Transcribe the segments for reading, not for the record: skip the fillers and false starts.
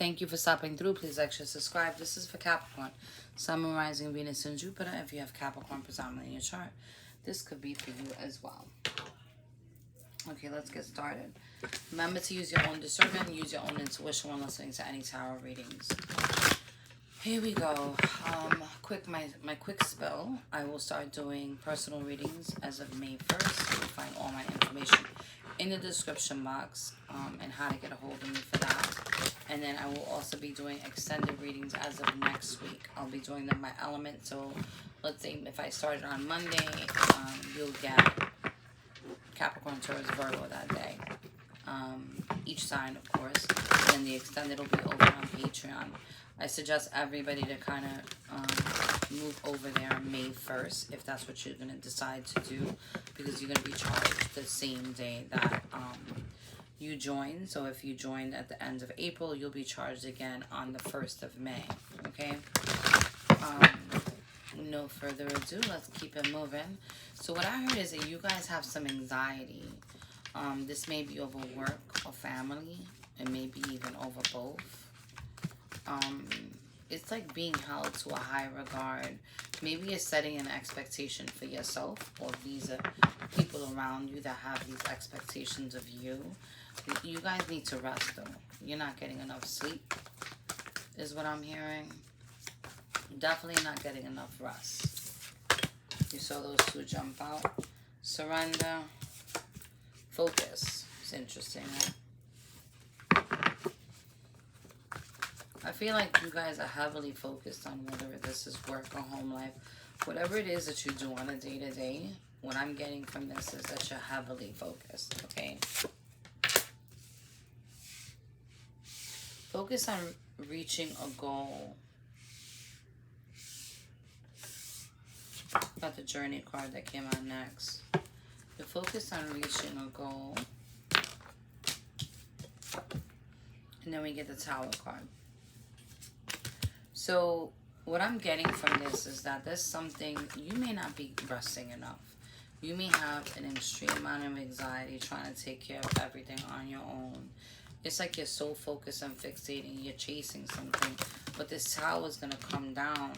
Thank you for stopping through. Please like, share, subscribe. This is for Capricorn. Sun, Moon, Rising, Venus, and Jupiter. If you have Capricorn predominantly in your chart, this could be for you as well. Okay, let's get started. Remember to use your own discernment, use your own intuition when listening to any tarot readings. Here we go. My quick spell. I will start doing personal readings as of May 1st. You'll find all my information in the description box and how to get a hold of me for that. And then I will also be doing extended readings as of next week. I'll be doing them by element. So let's say if I started on Monday, you'll get Capricorn, Taurus, Virgo that day. Each sign, of course. And the extended will be over on Patreon. I suggest everybody to kind of move over there May 1st if that's what you're going to decide to do, because you're going to be charged the same day that you join. So if you joined at the end of April, you'll be charged again on the 1st of May. Okay? No further ado, let's keep it moving. So what I heard is that you guys have some anxiety. This may be over work or family. It may be even over both. It's like being held to a high regard. Maybe you're setting an expectation for yourself, or these are people around you that have these expectations of you. You guys need to rest though. You're not getting enough sleep, is what I'm hearing. Definitely not getting enough rest. You saw those two jump out. Surrender. Focus. It's interesting, right? I feel like you guys are heavily focused on whether this is work or home life. Whatever it is that you do on a day-to-day, what I'm getting from this is that you're heavily focused, okay? Focus on reaching a goal. Got the Journey card that came out next. You're focused on reaching a goal. And then we get the Tower card. So what I'm getting from this is that there's something, you may not be resting enough. You may have an extreme amount of anxiety trying to take care of everything on your own. It's like you're so focused on fixating, you're chasing something. But this tower is going to come down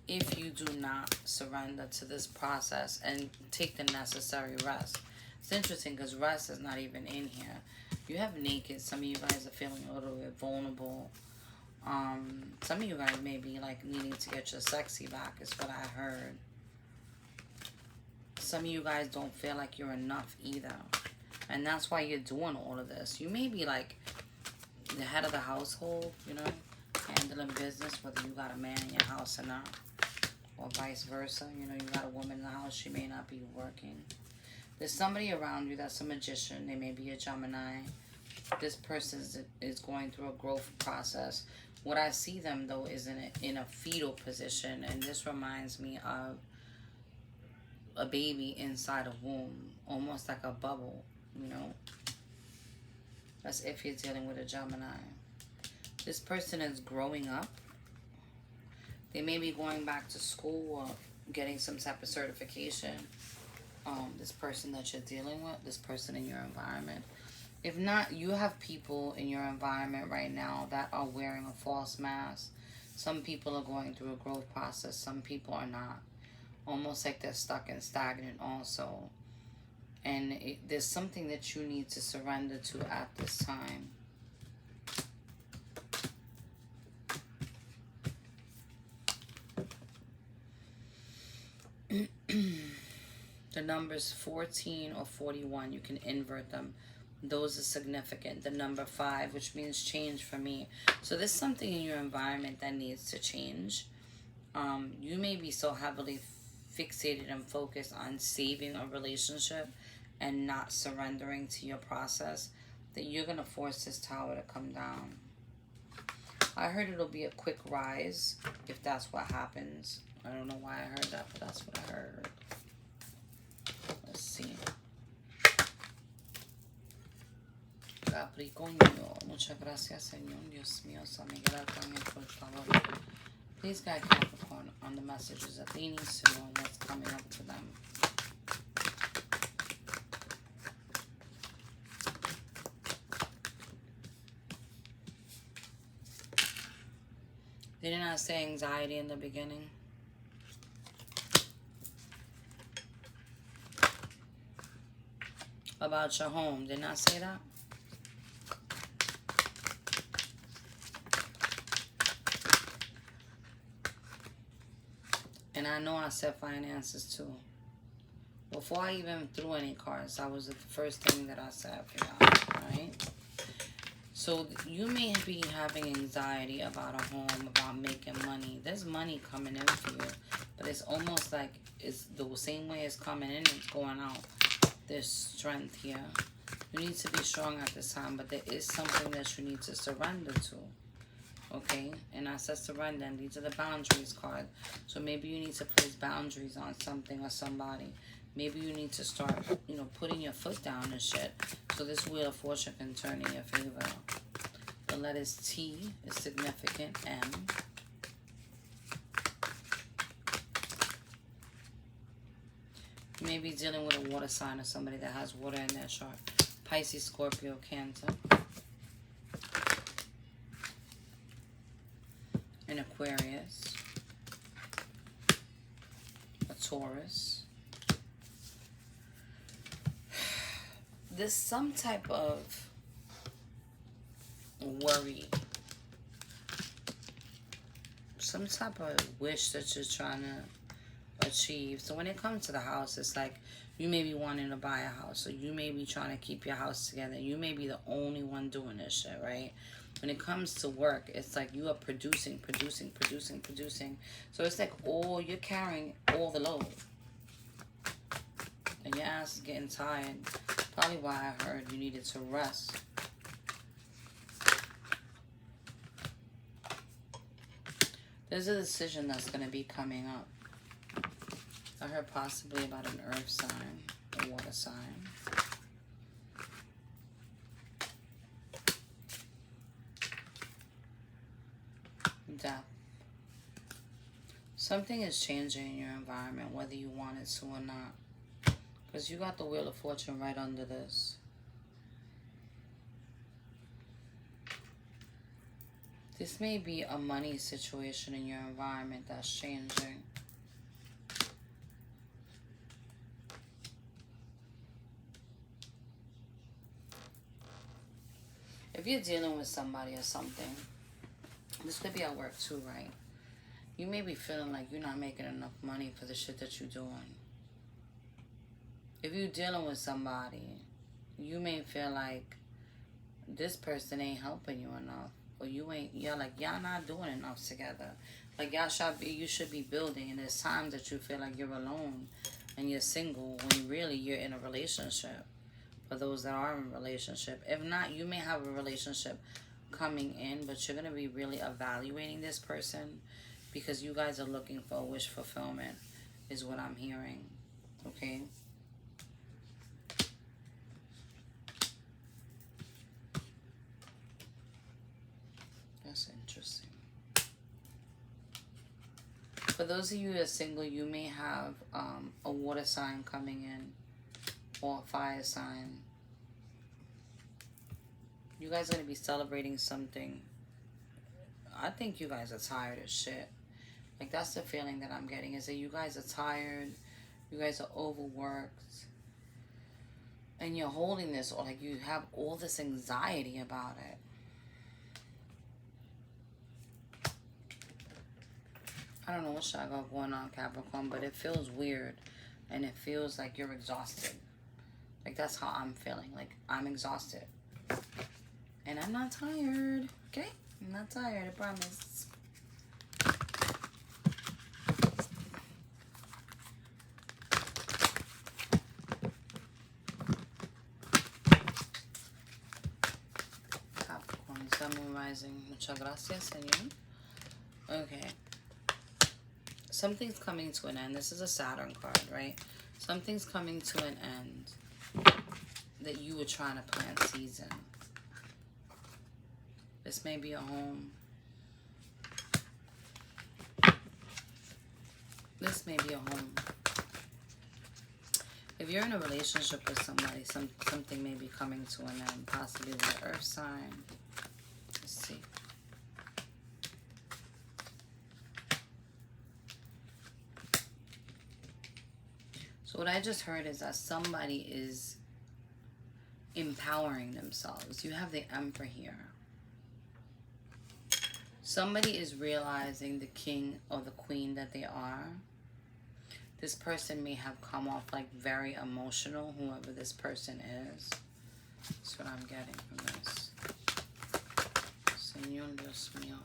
if you do not surrender to this process and take the necessary rest. It's interesting because rest is not even in here. You have naked. Some of you guys are feeling a little bit vulnerable. Some of you guys may be like needing to get your sexy back, is what I heard. Some of you guys don't feel like you're enough either. And that's why you're doing all of this. You may be like the head of the household, you know, handling business, whether you got a man in your house or not. Or vice versa. You know, you got a woman in the house, she may not be working. There's somebody around you that's a magician. They may be a Gemini. This person is going through a growth process. What I see them, though, is in a fetal position. And this reminds me of a baby inside a womb. Almost like a bubble, you know. That's if you're dealing with a Gemini. This person is growing up. They may be going back to school or getting some type of certification. This person that you're dealing with, this person in your environment. If not, you have people in your environment right now that are wearing a false mask. Some people are going through a growth process. Some people are not. Almost like they're stuck and stagnant also. And there's something that you need to surrender to at this time. The numbers 14 or 41, you can invert them. Those are significant. The number 5, which means change for me. So there's something in your environment that needs to change. You may be so heavily fixated and focused on saving a relationship and not surrendering to your process that you're going to force this tower to come down. I heard it'll be a quick rise if that's what happens. I don't know why I heard that, but that's what I heard. Let's see. Capricornio, muchas gracias, Señor. Dios mío, San Miguel Arcángel, por favor. Please guide Capricorn on the messages that they need to know and what's coming up for them. Didn't I say anxiety in the beginning? About your home. Didn't I say that? And I know I said finances too. Before I even threw any cards, that was the first thing that I said for y'all, right? So you may be having anxiety about a home, about making money. There's money coming in for you, but it's almost like it's the same way it's coming in, it's going out. There's strength here. You need to be strong at this time, but there is something that you need to surrender to. Okay, and I said surrender, and these are the boundaries card. So maybe you need to place boundaries on something or somebody. Maybe you need to start, you know, putting your foot down and shit. So this Wheel of Fortune can turn in your favor. The letters T is significant, M. You may be dealing with a water sign or somebody that has water in their chart. Pisces, Scorpio, Cancer. An Aquarius. A Taurus. There's some type of worry. Some type of wish that you're trying to achieve. So when it comes to the house, it's like you may be wanting to buy a house, or you may be trying to keep your house together. You may be the only one doing this shit, right? When it comes to work, it's like you are producing. So it's like you're carrying all the load. And your ass is getting tired. Probably why I heard you needed to rest. There's a decision that's going to be coming up. I heard possibly about an earth sign, a water sign. Death. Something is changing in your environment, whether you want it to or not. Because you got the Wheel of Fortune right under this. This may be a money situation in your environment that's changing. If you're dealing with somebody or something, this could be at work too, right? You may be feeling like you're not making enough money for the shit that you're doing. If you're dealing with somebody, you may feel like this person ain't helping you enough. Or you're like, y'all not doing enough together. Like you should be building. And there's times that you feel like you're alone and you're single when really you're in a relationship. For those that are in a relationship. If not, you may have a relationship coming in, but you're going to be really evaluating this person because you guys are looking for a wish fulfillment is what I'm hearing. Okay? That's interesting. For those of you who are single, you may have a water sign coming in or a fire sign. You guys are going to be celebrating something. I think you guys are tired as shit. Like, that's the feeling that I'm getting, is that you guys are tired. You guys are overworked. And you're holding this, or like you have all this anxiety about it. I don't know what I got going on, Capricorn, but it feels weird. And it feels like you're exhausted. Like, that's how I'm feeling. Like, I'm exhausted. And I'm not tired. Okay? I'm not tired, I promise. Capricorn, Sun, Moon, Rising. Muchas gracias, señor. Okay. Something's coming to an end. This is a Saturn card, right? Something's coming to an end that you were trying to plant seeds in. This may be a home. This may be a home. If you're in a relationship with somebody, something may be coming to an end, possibly with an earth sign. Let's see. So what I just heard is that somebody is empowering themselves. You have the Emperor here. Somebody is realizing the king or the queen that they are. This person may have come off like very emotional, whoever this person is. That's what I'm getting from this. Señor Dios mío.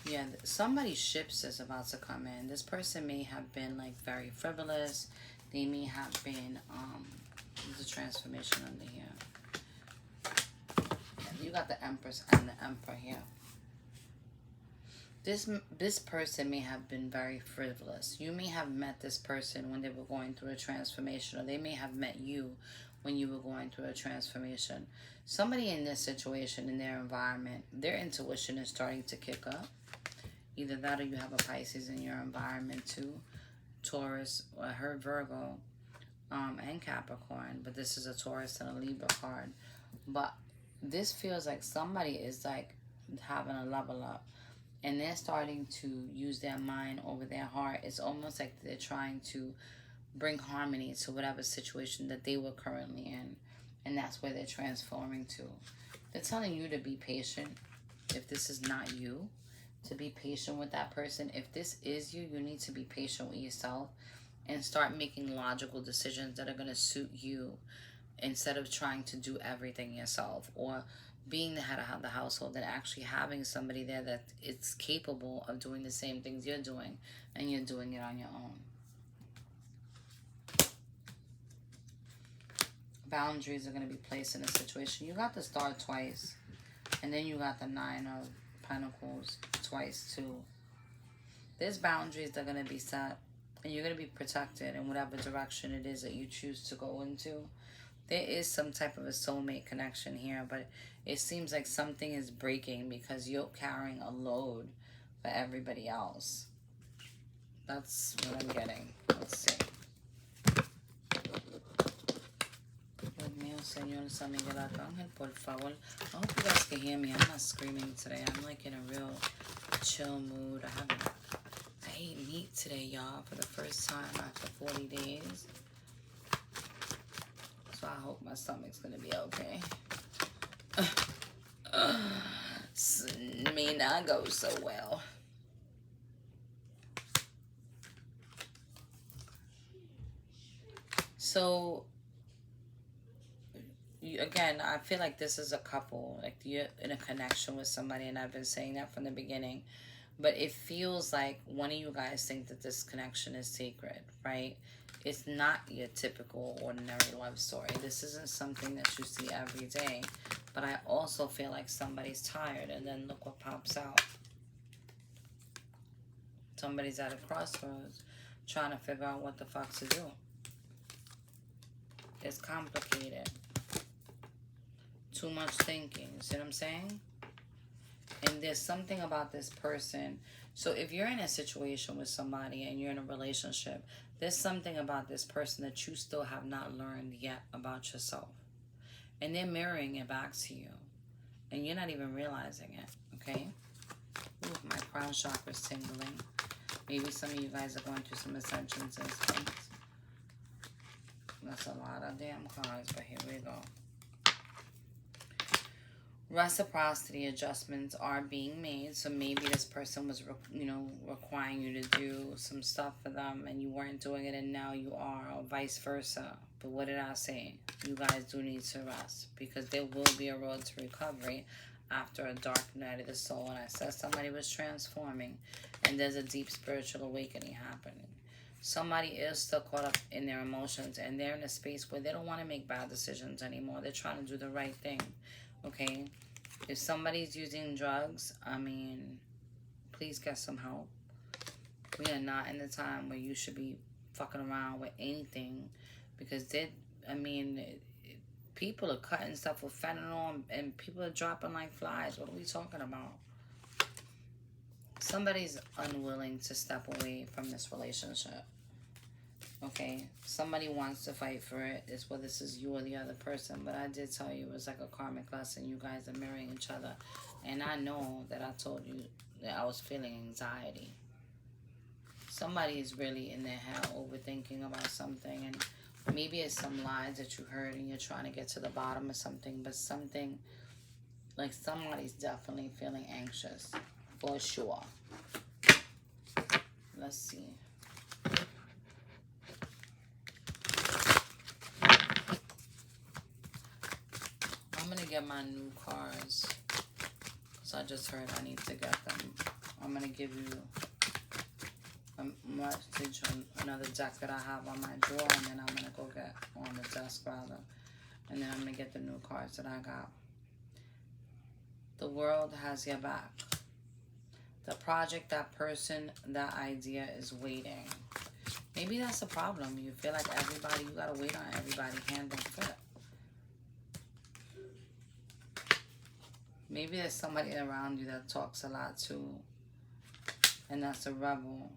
Yeah, somebody's ships is about to come in. This person may have been like very frivolous. They may have been, there's a transformation under here. You got the Empress and the Emperor here. This person may have been very frivolous. You may have met this person when they were going through a transformation, or they may have met you when you were going through a transformation. Somebody in this situation, in their environment, their intuition is starting to kick up. Either that or you have a Pisces in your environment too. Taurus, or her Virgo, and Capricorn. But this is a Taurus and a Libra card. But this feels like somebody is like having a level up. And they're starting to use their mind over their heart. It's almost like they're trying to bring harmony to whatever situation that they were currently in. And that's where they're transforming to. They're telling you to be patient. If this is not you, to be patient with that person. If this is you, you need to be patient with yourself and start making logical decisions that are going to suit you, instead of trying to do everything yourself, or being the head of the household and actually having somebody there that it's capable of doing the same things you're doing, and you're doing it on your own. Boundaries are going to be placed in a situation. You got the Star twice, and then you got the Nine of Pentacles twice too. There's boundaries that are going to be set, and you're going to be protected in whatever direction it is that you choose to go into. There is some type of a soulmate connection here, but it seems like something is breaking because you're carrying a load for everybody else. That's what I'm getting. Let's see. Dios mío, Señor, San Miguel Arcángel, por favor. I hope you guys can hear me. I'm not screaming today. I'm like in a real chill mood. I ate meat today, y'all, for the first time after 40 days. So I hope my stomach's gonna be okay. May not go so well. So, again, I feel like this is a couple. Like you're in a connection with somebody, and I've been saying that from the beginning. But it feels like one of you guys think that this connection is sacred, right? It's not your typical ordinary love story. This isn't something that you see every day. But I also feel like somebody's tired, and then look what pops out. Somebody's at a crossroads trying to figure out what the fuck to do. It's complicated. Too much thinking. You see what I'm saying? And there's something about this person. So if you're in a situation with somebody and you're in a relationship, there's something about this person that you still have not learned yet about yourself. And they're mirroring it back to you. And you're not even realizing it, okay? Ooh, my crown chakra's tingling. Maybe some of you guys are going through some ascensions and things. That's a lot of damn cards, but here we go. Reciprocity adjustments are being made. So maybe this person was, requiring you to do some stuff for them and you weren't doing it, and now you are, or vice versa. But what did I say? You guys do need to rest, because there will be a road to recovery after a dark night of the soul. And I said somebody was transforming, and there's a deep spiritual awakening happening. Somebody is still caught up in their emotions, and they're in a space where they don't want to make bad decisions anymore. They're trying to do the right thing. Okay, if somebody's using drugs, please get some help. We are not in the time where you should be fucking around with anything, because people are cutting stuff with fentanyl, and people are dropping like flies. What are we talking about? Somebody's unwilling to step away from this relationship. Okay, somebody wants to fight for it. It's whether this is you or the other person. But I did tell you it was like a karmic lesson. You guys are mirroring each other. And I know that I told you that I was feeling anxiety. Somebody is really in their head overthinking about something, and maybe it's some lies that you heard and you're trying to get to the bottom of something, but something, like somebody's definitely feeling anxious, for sure. Let's see. I'm going to get my new cards, because I just heard I need to get them. I'm going to give you a message on another deck that I have on my drawer, and then I'm going to go get on the desk, rather. And then I'm going to get the new cards that I got. The world has your back. The project, that person, that idea is waiting. Maybe that's the problem. You feel like everybody, you got to wait on everybody hand and foot. Maybe there's somebody around you that talks a lot too, and that's a rebel.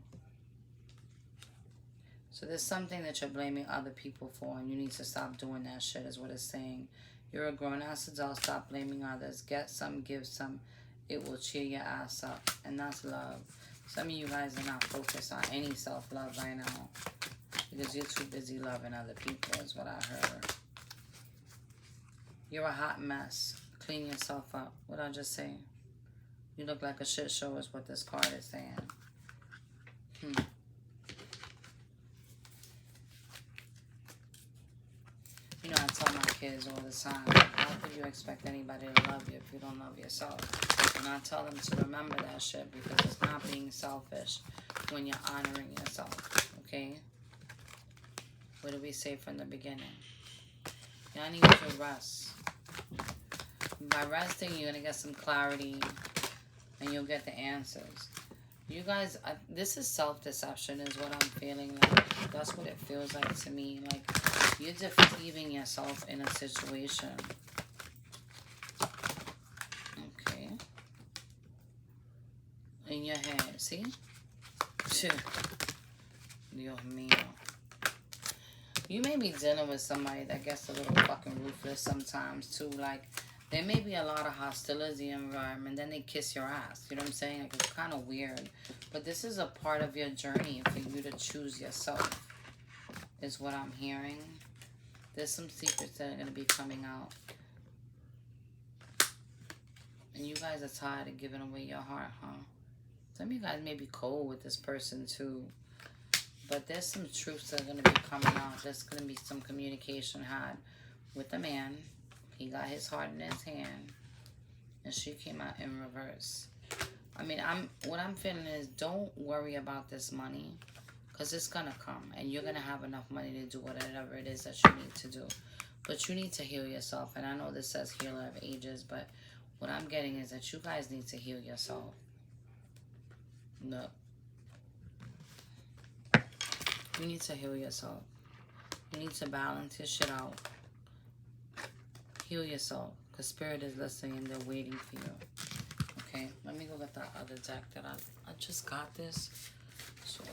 So there's something that you're blaming other people for, and you need to stop doing that shit, is what it's saying. You're a grown-ass adult. Stop blaming others. Get some, give some. It will cheer your ass up, and that's love. Some of you guys are not focused on any self-love right now, because you're too busy loving other people, is what I heard. You're a hot mess. Clean yourself up. What I just say? You look like a shit show, is what this card is saying. You know, I tell my kids all the time, how could you expect anybody to love you if you don't love yourself? And I tell them to remember that shit, because it's not being selfish when you're honoring yourself, okay? What did we say from the beginning? Y'all need to rest. By resting, you're going to get some clarity, and you'll get the answers. You guys, this is self-deception is what I'm feeling like. That's what it feels like to me. Like, you're deceiving yourself in a situation. Okay. In your head, see? Dios mío. You may be dealing with somebody that gets a little fucking ruthless sometimes, too. Like, there may be a lot of hostility in the environment, then they kiss your ass. You know what I'm saying? Like, it's kind of weird. But this is a part of your journey for you to choose yourself, is what I'm hearing. There's some secrets that are going to be coming out. And you guys are tired of giving away your heart, huh? Some of you guys may be cold with this person, too. But there's some truths that are going to be coming out. There's going to be some communication had with the man. He got his heart in his hand, and she came out in reverse. I mean, what I'm feeling is, don't worry about this money, because it's going to come, and you're going to have enough money to do whatever it is that you need to do. But you need to heal yourself, and I know this says healer of ages, but what I'm getting is that you guys need to heal yourself. Look. You need to heal yourself. You need to balance your shit out. Heal yourself, because Spirit is listening and they're waiting for you. Okay, let me go get that other deck that I just got this. So,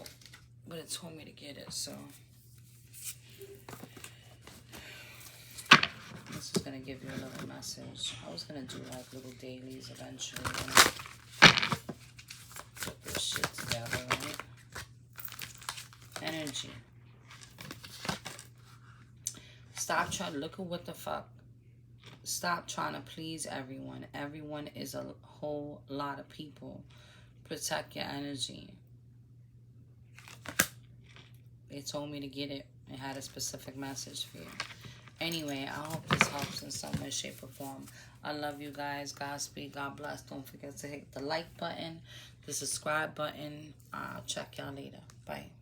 but it told me to get it, so this is gonna give you a little message. I was gonna do like little dailies eventually. Put this shit together, right? Energy. Stop trying to look at what the fuck. Stop trying to please everyone. Everyone is a whole lot of people. Protect your energy. They told me to get it. It had a specific message for you. Anyway, I hope this helps in some way, shape, or form. I love you guys. Godspeed. God bless. Don't forget to hit the like button, the subscribe button. I'll check y'all later. Bye.